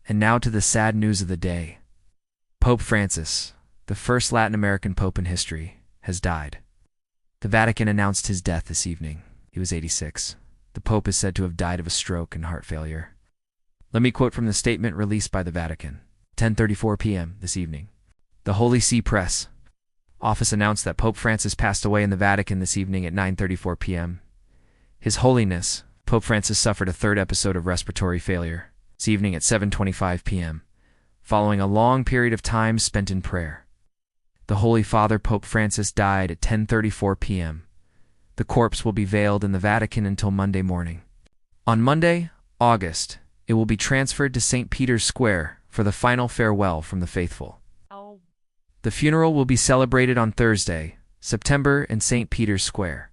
And now to the sad news of the day. Pope Francis, the first Latin American pope in history, has died. The Vatican announced his death this evening. He was 86. The pope is said to have died of a stroke and heart failure. Let me quote from the statement released by the Vatican. 10:34 p.m. this evening. The Holy See Press Office announced that Pope Francis passed away in the Vatican this evening at 9:34 p.m. His Holiness, Pope Francis, suffered a third episode of respiratory failure this evening at 7:25 p.m., following a long period of time spent in prayer. The Holy Father, Pope Francis, died at 10:34 p.m. The corpse will be veiled in the Vatican until Monday morning. On Monday, August, it will be transferred to St. Peter's Square for the final farewell from the faithful. The funeral will be celebrated on Thursday, September, in St. Peter's Square.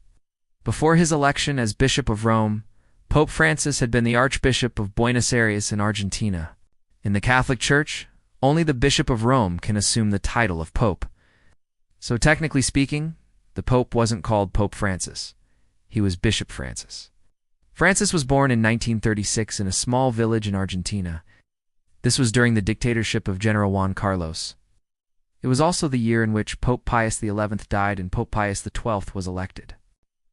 Before his election as Bishop of Rome, Pope Francis had been the Archbishop of Buenos Aires in Argentina. In the Catholic Church, only the Bishop of Rome can assume the title of Pope. So technically speaking, the Pope wasn't called Pope Francis. He was Bishop Francis. Francis was born in 1936 in a small village in Argentina. This was during the dictatorship of General Juan Carlos. It was also the year in which Pope Pius XI died and Pope Pius XII was elected.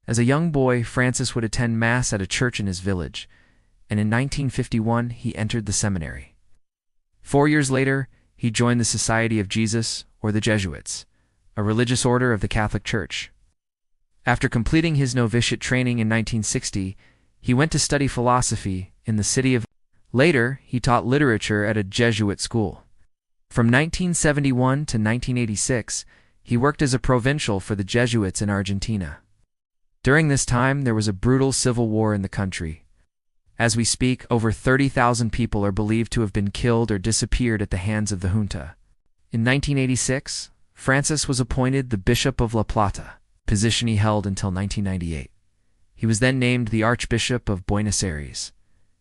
As a young boy, Francis would attend Mass at a church in his village, and in 1951 he entered the seminary. 4 years later, he joined the Society of Jesus, or the Jesuits, a religious order of the Catholic Church. After completing his novitiate training in 1960, he went to study philosophy in the city of... Later, he taught literature at a Jesuit school. From 1971 to 1986, he worked as a provincial for the Jesuits in Argentina. During this time, there was a brutal civil war in the country. As we speak, over 30,000 people are believed to have been killed or disappeared at the hands of the junta. In 1986, Francis was appointed the Bishop of La Plata, position he held until 1998. He was then named the Archbishop of Buenos Aires.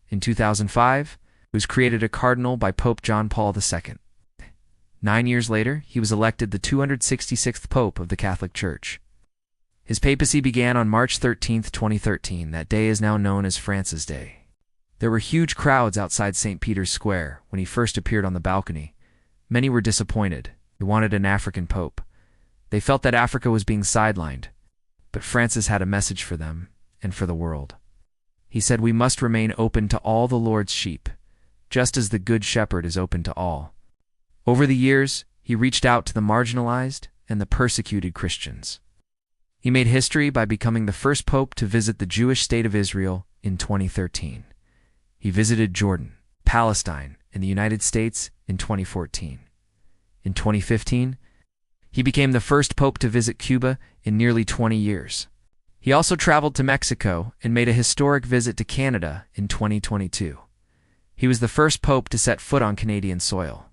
In 2005, he was created a cardinal by Pope John Paul II. 9 years later, he was elected the 266th Pope of the Catholic Church. His papacy began on March 13, 2013. That day is now known as Francis Day. There were huge crowds outside St. Peter's Square when he first appeared on the balcony. Many were disappointed. They wanted an African pope. They felt that Africa was being sidelined. But Francis had a message for them and for the world. He said, "We must remain open to all the Lord's sheep, just as the Good Shepherd is open to all." Over the years, he reached out to the marginalized and the persecuted Christians. He made history by becoming the first pope to visit the Jewish state of Israel in 2013. He visited Jordan, Palestine, and the United States in 2014. In 2015, he became the first pope to visit Cuba in nearly 20 years. He also traveled to Mexico and made a historic visit to Canada in 2022. He was the first pope to set foot on Canadian soil.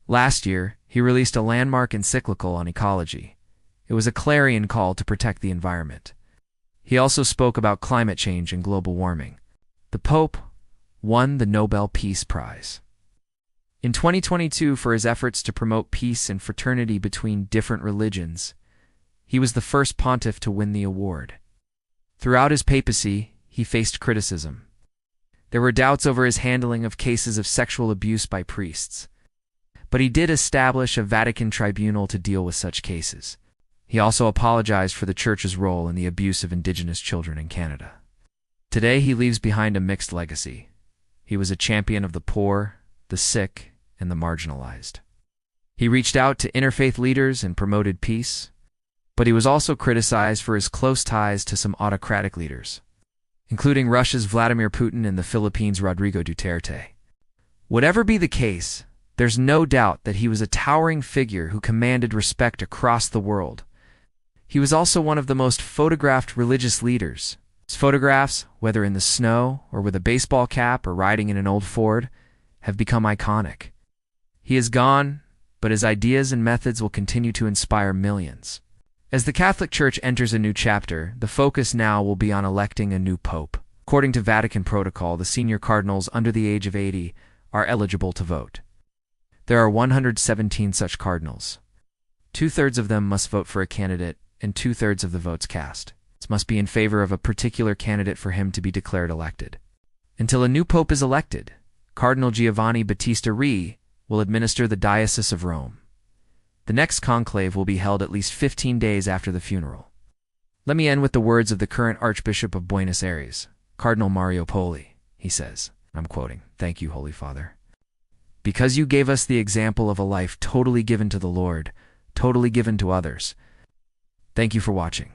Last year, he released a landmark encyclical on ecology. It was a clarion call to protect the environment. He also spoke about climate change and global warming. The Pope won the Nobel Peace Prize in 2022 for his efforts to promote peace and fraternity between different religions. He was the first pontiff to win the award. Throughout his papacy, he faced criticism. There were doubts over his handling of cases of sexual abuse by priests. But he did establish a Vatican tribunal to deal with such cases. He also apologized for the Church's role in the abuse of indigenous children in Canada. Today, he leaves behind a mixed legacy. He was a champion of the poor, the sick, and the marginalized. He reached out to interfaith leaders and promoted peace, but he was also criticized for his close ties to some autocratic leaders, including Russia's Vladimir Putin and the Philippines' Rodrigo Duterte. Whatever be the case, there's no doubt that he was a towering figure who commanded respect across the world. He was also one of the most photographed religious leaders. His photographs, whether in the snow or with a baseball cap or riding in an old Ford, have become iconic. He is gone, but his ideas and methods will continue to inspire millions. As the Catholic Church enters a new chapter, the focus now will be on electing a new pope. According to Vatican protocol, the senior cardinals under the age of 80 are eligible to vote. There are 117 such cardinals. 2/3 of them must vote for a candidate, and 2/3 of the votes cast must be in favor of a particular candidate for him to be declared elected. Until a new pope is elected, Cardinal Giovanni Battista Re will administer the Diocese of Rome. The next conclave will be held at least 15 days after the funeral. Let me end with the words of the current Archbishop of Buenos Aires, Cardinal Mario Poli. He says, I'm quoting, "Thank you, Holy Father, because you gave us the example of a life totally given to the Lord, totally given to others. Thank you for watching."